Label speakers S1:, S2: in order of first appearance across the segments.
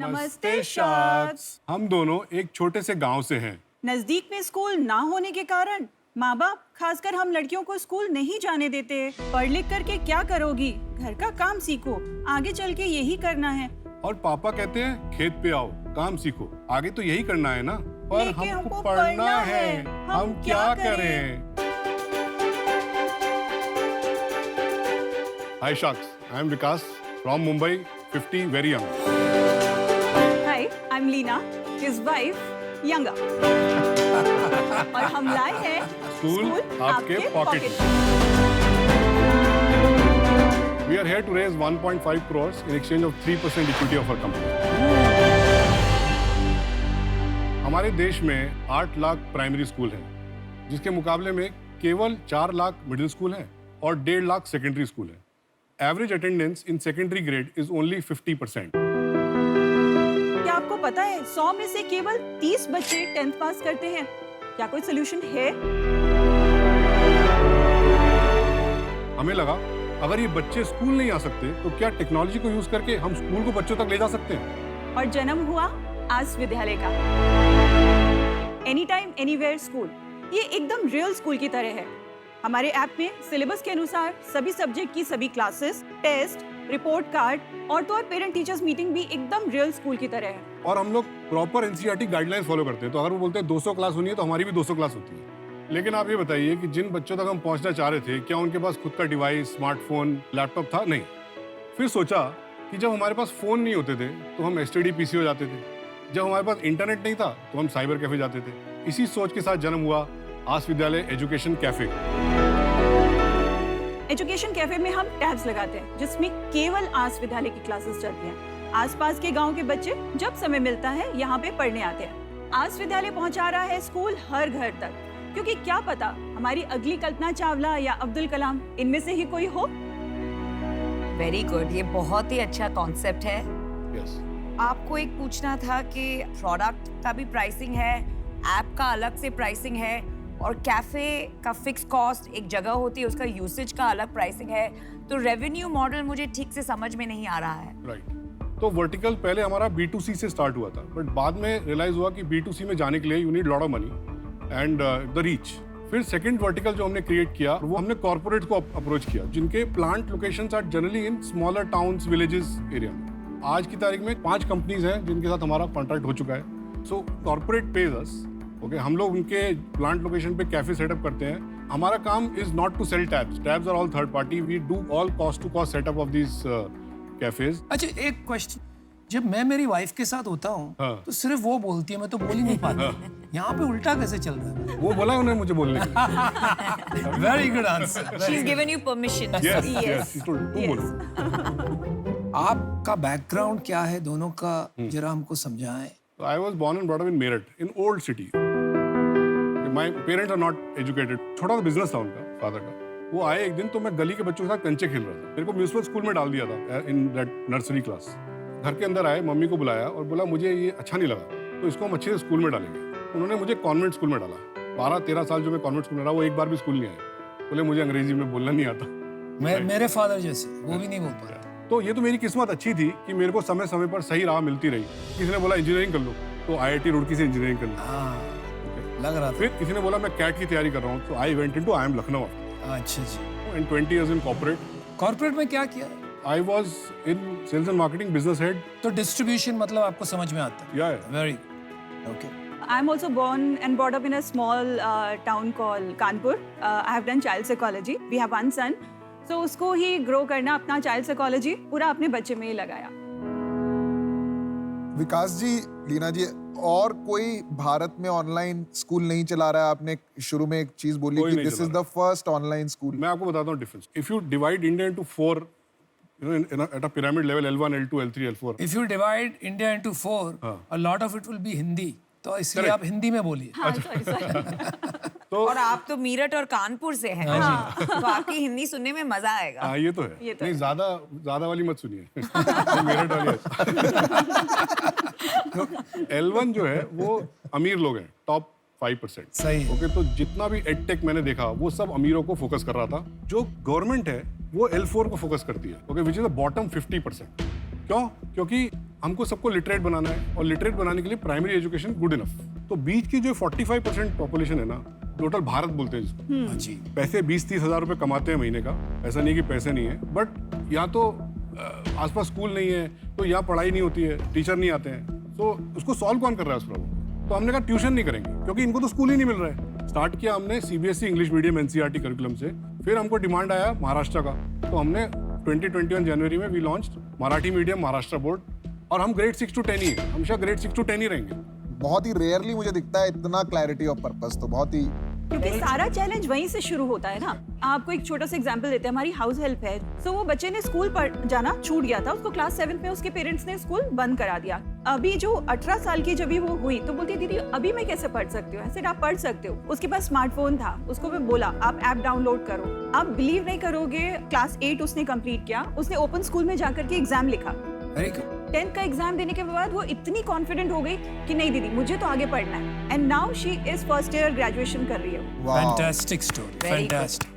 S1: नमस्ते शाक्स।
S2: हम दोनों एक छोटे से गांव से हैं।
S1: नजदीक में स्कूल ना होने के कारण माँ बाप, खासकर हम लड़कियों को स्कूल नहीं जाने देते। पढ़ लिख करके क्या करोगी, घर का काम सीखो, आगे चल के यही करना है।
S2: और पापा कहते हैं खेत पे आओ, काम सीखो, आगे तो यही करना है ना। पर
S1: लेकिन
S2: हमको पढ़ना है, हम क्या करें? Hi sharks, I am Vikas from Mumbai, 50 very young.
S1: Hi, I am Leena, his wife younger. और हम लाए हैं
S2: स्कूल आपके pocket. We are here to raise 1.5 crores in exchange of 3% equity of our company. हमारे देश में 8 लाख प्राइमरी स्कूल हैं, जिसके मुकाबले में केवल 4 लाख मिडिल स्कूल हैं और 1.5 लाख सेकेंडरी स्कूल हैं। Average attendance in secondary grade is only 50%।
S1: क्या आपको पता है 100 में से केवल 30 बच्चे 10th पास करते हैं? क्या कोई सोल्यूशन है?
S2: हमें लगा अगर ये बच्चे स्कूल नहीं आ सकते तो क्या टेक्नोलॉजी को यूज करके हम स्कूल को बच्चों तक ले जा सकते हैं।
S1: और जन्म हुआ आस विद्यालय का। एनी टाइम एनीवेयर स्कूल, ये एकदम रियल स्कूल की तरह है। हमारे ऐप में सिलेबस के अनुसार सभी सब्जेक्ट की सभी क्लासेस, टेस्ट, रिपोर्ट कार्ड और तो और पेरेंट टीचर्स मीटिंग भी एकदम रियल स्कूल की तरह है।
S2: और हम लोग प्रॉपर एनसीईआरटी गाइडलाइंस फॉलो करते हैं। तो अगर वो बोलते हैं 200 क्लास होनी है तो हमारी भी 200 क्लास होती है। लेकिन आप ये बताइए कि जिन बच्चों तक हम पहुंचना चाह रहे थे, क्या उनके पास खुद का डिवाइस, स्मार्टफोन, लैपटॉप था? नहीं। फिर सोचा कि जब हमारे पास फोन नहीं होते थे तो हम एसटीडी पीसी हो जाते थे, जब हमारे पास इंटरनेट नहीं था तो हम साइबर कैफे जाते थे। इसी सोच के साथ जन्म हुआ आस विद्यालय एजुकेशन कैफे।
S1: एजुकेशन कैफे में हम टैब्स लगाते हैं जिसमें केवल आस विद्यालय की क्लासेस चलती हैं। आसपास के गांव के बच्चे जब समय मिलता है यहाँ पे पढ़ने आते हैं। आस विद्यालय पहुँचा रहा है स्कूल हर घर तक, क्योंकि क्या पता हमारी अगली कल्पना चावला या अब्दुल कलाम इनमें से ही कोई हो।
S3: वेरी गुड, ये बहुत ही अच्छा कॉन्सेप्ट है।
S2: यस।
S3: आपको एक पूछना था कि प्रोडक्ट का भी प्राइसिंग है, ऐप का अलग से प्राइसिंग है और कैफे का फिक्स कॉस्ट एक जगह होती है, उसका यूसेज का अलग प्राइसिंग है। तो रेवेन्यू मॉडल मुझे ठीक से समझ में नहीं आ रहा है।
S2: राइट। तो वर्टिकल पहले हमारा B2C से स्टार्ट हुआ था, बट बाद में रियलाइज हुआ कि B2C में जाने के लिए you need lot of money and the reach. फिर सेकंड वर्टिकल जो हमने क्रिएट किया वो हमने कॉर्पोरेट को अप्रोच किया, जिनके plant locations are generally in smaller towns, villages area में। आज की तारीख में 5 कंपनीज हैं जिनके साथ हमारा कॉन्ट्रैक्ट हो चुका है। So corporate pays us, okay, हम लोग उनके प्लांट लोकेशन पे कैफे सेटअप करते हैं। हमारा काम is not to sell tabs, tabs are all third party. We do all cost to cost setup of these cafes.
S4: अच्छा, एक क्वेश्चन, जब मैं मेरी वाइफ के साथ होता हूँ तो सिर्फ वो बोलती है, मैं तो बोल ही नहीं पाता। यहाँ पे उल्टा कैसे चल रहा है?
S2: वो बोला उन्होंने मुझे बोलने के लिए।
S4: Very good answer.
S3: She's given you permission.
S2: Yes,
S1: Yes.
S2: yes, she told, तुम बोलो।
S4: आपका बैकग्राउंड क्या है दोनों का, जरा हमको समझाएं।
S2: I was born and brought up in Meerut, in old city. My parents are not educated. छोटा सा बिजनेस था उनका, फादर का। वो आए एक दिन तो मैं गली के बच्चों के साथ कंचे खेल रहा था। मेरे को म्यूनिसिपल स्कूल में डाल दिया था इन दैट नर्सरी क्लास। घर के अंदर आए, मम्मी को बुलाया और बोला मुझे ये अच्छा नहीं लगा, तो इसको हम अच्छे से स्कूल में डालेंगे। उन्होंने मुझे कॉन्वेंट स्कूल में डाला। 12-13 साल जो मैं कॉन्वेंट स्कूल में रहा, वो एक बार भी स्कूल नहीं आए। बोले मुझे अंग्रेजी में बोलना नहीं आता।
S4: मेरे फादर जैसे, वो भी नहीं बोल पा रहा।
S2: तो ये तो मेरी किस्मत अच्छी थी कि मेरे को समय समय पर सही राह मिलती रही। किसी ने बोला इंजीनियरिंग कर लो, तो IIT रुड़की से इंजीनियरिंग कर लो।
S4: लग रहा था।
S2: फिर किसी ने बोला मैं कैट की तैयारी कर रहा हूँ, तो I went into IIM Lucknow.
S4: अच्छा जी।
S2: In 20 years in corporate.
S4: Corporate में क्या किया?
S2: I was in sales and marketing, business head.
S4: तो डिस्ट्रीब्यूशन मतलब आपको समझ में आता है?
S2: Yeah.
S4: Very okay.
S1: I'm also born and brought up in a small town called Kanpur. I have done child psychology. We have one son. So उसको ही grow करना, अपना child psychology पूरा अपने बच्चे में ही लगाया।
S5: विकास जी, लीना जी, और कोई भारत में ऑनलाइन स्कूल नहीं चला रहा है? आपने शुरू में एक चीज बोली कि this is the first online school.
S2: मैं आपको बताता हूँ difference. If you divide India into 4, you know, at a pyramid level, L1, L2, L3, L4.
S4: If you divide India into 4, a lot of it will be Hindi. तो इसलिए आप हिंदी में बोलिए।
S1: हाँ, sorry.
S3: और आप तो मीरठ और कानपुर से हैं, तो आपकी हिंदी सुनने में मजा आएगा।
S2: हाँ, ये तो है।
S1: ये तो
S2: नहीं, ज्यादा वाली मत सुनिए। ये मेरठ वाली है। तो L1 जो है वो अमीर लोग हैं, टॉप 5%।
S4: सही है।
S2: ओके, तो जितना भी एडटेक मैंने देखा वो सब अमीरों को फोकस कर रहा था। जो गवर्नमेंट है वो L4 को फोकस करती है, okay, which is the bottom 50%। क्यों? क्योंकि हमको सबको लिटरेट बनाना है, और लिटरेट बनाने के लिए प्राइमरी एजुकेशन गुड इनफ। तो बीच की जो 45% पॉपुलेशन है ना, टोटल भारत बोलते हैं जिसको,
S4: जी
S2: पैसे 20-30 हज़ार रुपए कमाते हैं महीने का, ऐसा नहीं कि पैसे नहीं है, बट यहाँ तो आसपास स्कूल नहीं है, तो यहाँ पढ़ाई नहीं होती है, टीचर नहीं आते हैं, तो उसको सॉल्व कौन कर रहा है उस प्रॉब्लम? तो हमने कहा ट्यूशन नहीं करेंगे, क्योंकि इनको तो स्कूल ही नहीं मिल रहा है। स्टार्ट किया हमने CBSE English medium NCERT curriculum से, फिर हमको डिमांड आया महाराष्ट्र का, तो हमने 2021 जनवरी में we launched Marathi medium Maharashtra board, और हम ग्रेड 6 to 10 ही है, हमेशा ग्रेड 6 to 10 ही रहेंगे।
S5: बहुत ही रेयरली मुझे दिखता है इतना क्लैरिटी ऑफ पर्पस, तो बहुत ही
S1: क्योंकि सारा चैलेंज वहीं से शुरू होता है ना। आपको एक छोटा सा एग्जांपल देते हैं, हमारी हाउस हेल्प है, सो वो बच्चे ने स्कूल पर जाना छूट गया था, उसको क्लास 7 में उसके पेरेंट्स ने स्कूल बंद करा दिया। अभी जो 18 साल की जब भी वो हुई तो बोलती दीदी अभी मैं कैसे पढ़ सकती हूँ? ऐसे आप पढ़ सकते हो। उसके पास स्मार्टफोन था, उसको मैं बोला आप ऐप डाउनलोड करो। आप बिलीव नहीं करोगे, क्लास 8 उसने कंप्लीट किया, उसने ओपन स्कूल में जाकर के एग्जाम लिखा।
S4: Very good.
S1: 10th का एग्जाम देने के बाद वो इतनी कॉन्फिडेंट हो गई कि नहीं दीदी मुझे तो आगे पढ़ना है, and now she is first year graduation कर रही है।
S4: Fantastic story, fantastic.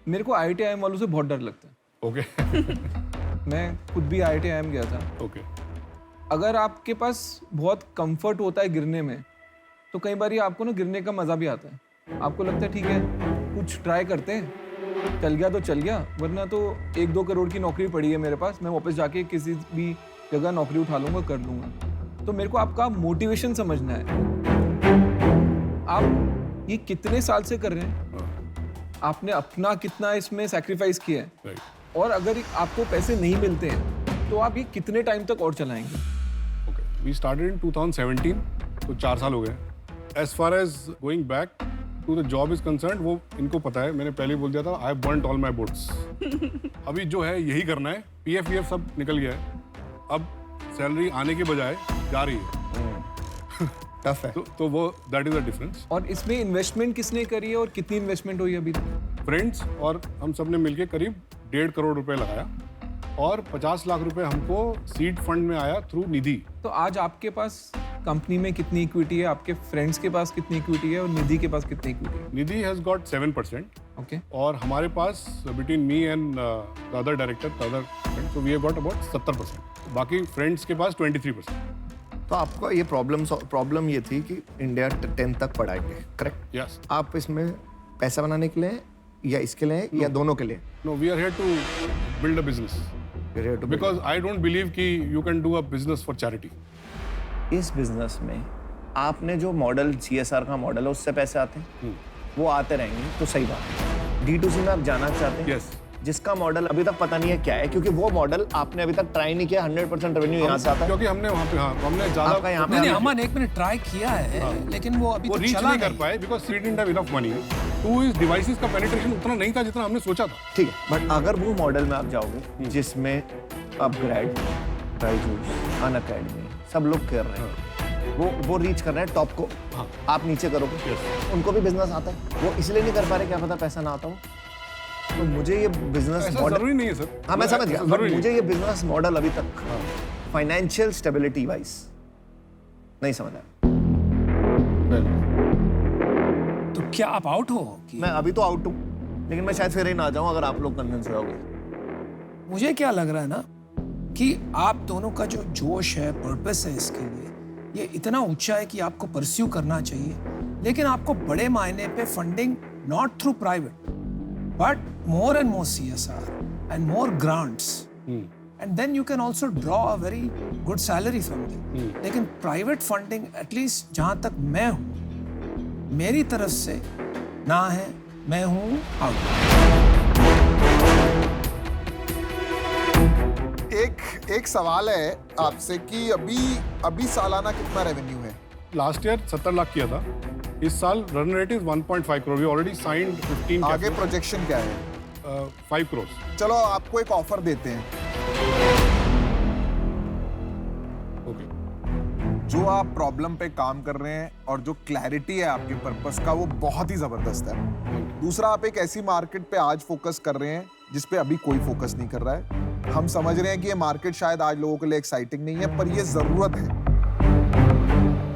S6: मेरे को IIT-IIM वालों से बहुत डर लगता है।
S2: ओके
S6: मैं खुद भी IIT-IIM गया था।
S2: ओके
S6: अगर आपके पास बहुत कंफर्ट होता है गिरने में, तो कई बार आपको ना गिरने का मजा भी आता है। आपको लगता है ठीक है कुछ ट्राई करते हैं, चल गया तो चल गया, वरना तो 1-2 करोड़ की नौकरी पड़ी है मेरे पास, मैं वापस जाके किसी भी जगह नौकरी उठा लूंगा, कर लूंगा। तो मेरे को आपका मोटिवेशन समझना है। आप ये कितने साल से कर रहे हैं, आपने अपना कितना इसमें सैक्रिफाइस किया है,
S2: राइट।
S6: और अगर आपको पैसे नहीं मिलते हैं तो आप ये कितने टाइम तक और चलाएंगे?
S2: ओके, वी स्टार्टेड इन 2017, तो 4 साल हो गए। As far as going back to the job is concerned, वो इनको पता है, मैंने पहले ही बोल दिया था, I have burned all my boats. अभी जो है यही करना है, PF VF सब निकल गया है, अब सैलरी आने के बजाय जा रही है।
S5: टफ है।
S2: तो वो दैट इज द डिफरेंस।
S6: और इसमें इन्वेस्टमेंट किसने करी है और कितनी इन्वेस्टमेंट हुई अभी तक?
S2: फ्रेंड्स और हम सब ने मिलकर करीब 1.5 करोड़ रुपए लगाया, और 50 लाख रुपए हमको सीड फंड में आया थ्रू निधि।
S6: तो आज आपके पास कंपनी में कितनी इक्विटी है, आपके फ्रेंड्स के पास कितनी इक्विटी है और निधि के पास कितनी इक्विटी है?
S2: Nidhi has got 7%,
S6: okay.
S2: और हमारे पास between me and the other director, so we have got about 70%, बाकी फ्रेंड्स के पास 23%।
S7: तो आपका ये प्रॉब्लम ये थी कि इंडिया 10th तक पढ़ाएंगे, करेक्ट?
S2: यस।
S7: आप इसमें पैसा बनाने के लिए या इसके लिए या दोनों के लिए?
S2: No, we are here to build a business, because I don't believe कि you can do a business for charity.
S7: इस बिजनेस में आपने जो मॉडल CSR का मॉडल है उससे पैसे आते हैं, वो आते रहेंगे, तो सही बात है। D2C में आप जाना चाहते हैं,
S2: यस,
S7: जिसका मॉडल अभी तक पता नहीं है क्या है, क्योंकि वो मॉडल आपने अभी तक ट्राई नहीं किया। 100% रेवेन्यू यहाँ से आता है,
S2: क्योंकि हमने वहाँ पे, हाँ, हमने
S7: आपका
S2: ज्यादा
S7: यहाँ पे
S4: नहीं, अमन एक मिनट ट्राई किया है, लेकिन वो अभी
S2: वो
S4: तक
S2: रीच
S4: चला
S2: नहीं कर पाए, because we didn't have enough money. टू इज डिवाइसेस का पेनिट्रेशन उतना नहीं था जितना हमने सोचा था।
S7: ठीक है, बट अगर वो मॉडल में आप जाओगे जिसमें अपग्रेड, बायजूस, अनअकैडमी सब लोग कर रहे हैं, वो रीच कर रहे हैं टॉप को,
S2: हाँ।
S7: आप नीचे करोगे, उनको भी बिजनेस आता है, वो इसलिए नहीं कर पा रहे, क्या पता पैसा ना आता हो। तो मुझे ये बिजनेस
S2: ऐसा
S7: मॉडल,
S2: जरूरी नहीं है सर।
S7: हाँ मैं समझ गया,
S2: ऐसा
S7: बट
S2: जरूरी
S7: मुझे ये बिजनेस मॉडल अभी तक फाइनेंशियल स्टेबिलिटी वाइज नहीं समझ आया।
S4: तो क्या आप आउट हो कि
S7: मैं अभी तो आउट हूँ, लेकिन मैं शायद फिर ही ना आ जाऊँ अगर आप लोग कन्विंस हो जाओगे।
S4: मुझे क्या लग रहा है ना कि आप दोनों का जो जोश है, पर्पस है इसके लिए, ये इतना ऊंचा है कि आपको परस्यू करना चाहिए, लेकिन आपको बड़े मायने पे funding not through private but more and more CSR and more grants, and then you can also draw a very good salary from them. लेकिन प्राइवेट फंडिंग एटलीस्ट जहां तक मैं हूं, मेरी तरफ से ना है, मैं हूं आउट।
S5: एक सवाल है आपसे कि अभी सालाना कितना रेवेन्यू है?
S2: लास्ट ईयर 70 लाख किया था, इस साल run rate is 1.5 crore, we already signed 15।
S5: आगे प्रोजेक्शन क्या है?
S2: 5 करोड़।
S5: चलो आपको एक ऑफर देते हैं,
S2: ओके।
S5: जो आप प्रॉब्लम पे काम कर रहे हैं और जो क्लैरिटी है आपके पर्पस का, वो बहुत ही जबरदस्त है। दूसरा, आप एक ऐसी मार्केट पे आज फोकस कर रहे हैं जिस पे अभी कोई फोकस नहीं कर रहा है। हम समझ रहे हैं कि ये मार्केट शायद आज लोगों के लिए एक्साइटिंग नहीं है, पर ये जरूरत है।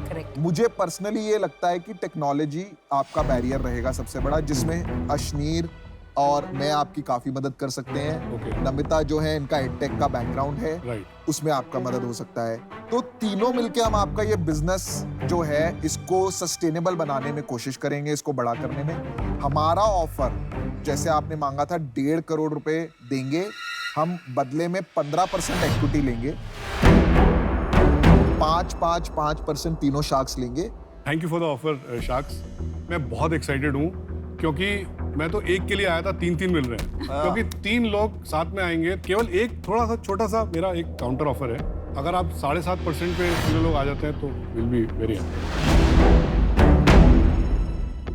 S3: करेक्ट।
S5: मुझे पर्सनली ये लगता है कि टेक्नोलॉजी आपका बैरियर रहेगा सबसे बड़ा, जिसमें अशनीर और मैं आपकी काफी मदद कर सकते हैं।
S2: Okay.
S5: नमिता जो है इनका एडटेक का बैकग्राउंड है,
S2: राइट,
S5: उसमें आपका मदद हो सकता है। तो तीनों मिलके हम आपका ये बिजनेस जो है इसको सस्टेनेबल बनाने में कोशिश करेंगे, इसको बड़ा करने में। हमारा ऑफर जैसे आपने मांगा था 1.5 करोड़ रुपए देंगे, हम बदले में 15% इक्विटी लेंगे, 5% तीनों शार्क्स लेंगे।
S2: Thank you for the offer sharks. मैं बहुत एक्साइटेड हूँ क्योंकि मैं तो एक के लिए आया था, 3 मिल रहे हैं क्योंकि 3 लोग साथ में आएंगे। केवल एक थोड़ा सा छोटा सा मेरा एक काउंटर ऑफर है, अगर आप 7.5% पे 3 लोग आ जाते हैं तो विल बी वेरी हैप्पी।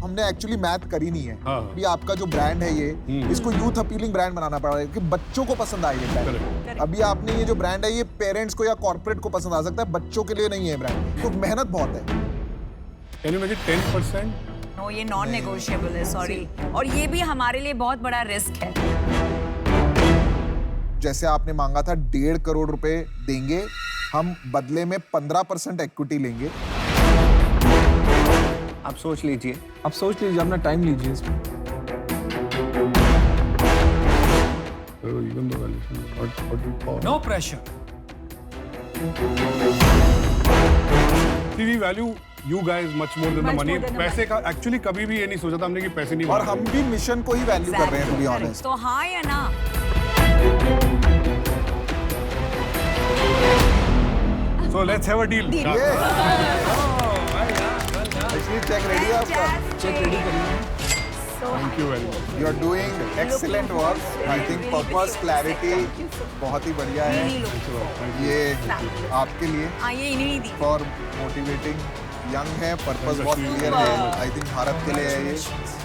S5: हमने एक्चुअली मैथ करी नहीं है।
S2: हाँ।
S5: भी आपका जो ब्रांड है ये, इसको यूथ अपीलिंग ब्रांड बनाना पड़ रहा है कि बच्चों को पसंद आए ये ब्रांड।
S2: Correct.
S5: अभी आपने ये जो ब्रांड है ये पेरेंट्स को या कॉर्पोरेट को पसंद आ सकता है, बच्चों के लिए नहीं है ब्रांड, तो मेहनत बहुत है।
S2: Can you make it 10%?
S3: No, ये नॉन नेगोशिएबल है, सॉरी। और ये भी हमारे लिए बहुत बड़ा रिस्क है।
S5: जैसे आपने मांगा था 1.5 करोड़ रुपए देंगे, हम बदले में 15% इक्विटी लेंगे।
S7: आप सोच लीजिए।
S6: आप सोच लीजिए, अपना टाइम लीजिए इसमें।
S2: Even the valuation is not what we thought.
S4: No pressure.
S2: See, we value you guys much more than the
S1: Much
S2: money.
S1: more than the
S2: पैसे का एक्चुअली कभी भी ये नहीं सोचा था हमने कि पैसे नहीं
S5: और
S2: मांगे।
S5: हम भी मिशन को ही वैल्यू कर रहे हैं, टू बी ऑनेस्ट।
S3: तो हाँ या ना?
S2: So let's have a deal.
S5: Check ready है आपका?
S3: चेक रेडी करिए।
S2: Thank you very much.
S5: You are doing excellent work. I think purpose clarity बहुत ही बढ़िया है ये आपके लिए,
S3: हाँ, ये इन्हीं दी।
S5: फॉर मोटिवेटिंग यंग है, पर्पस बहुत क्लियर है। आई थिंक भारत के लिए है ये।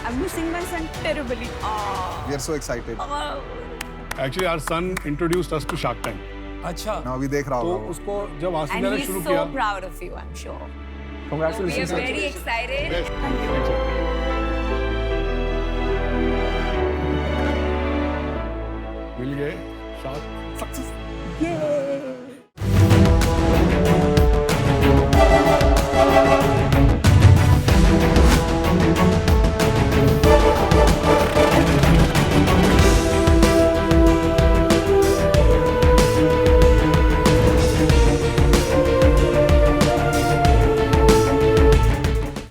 S1: I'm missing my son terribly.
S5: We are so excited.
S2: Actually, our son introduced us to Shark Tank.
S4: अच्छा,
S5: नाउ अभी देख रहा
S2: तो
S5: होगा वो।
S2: उसको जब
S3: And
S2: आसिफ ने
S3: he's
S2: शुरू
S3: so
S2: किया,
S3: proud of you, I'm sure. We are
S6: Congratulations.
S3: very excited.
S2: मिल गए शार्क सक्सेस।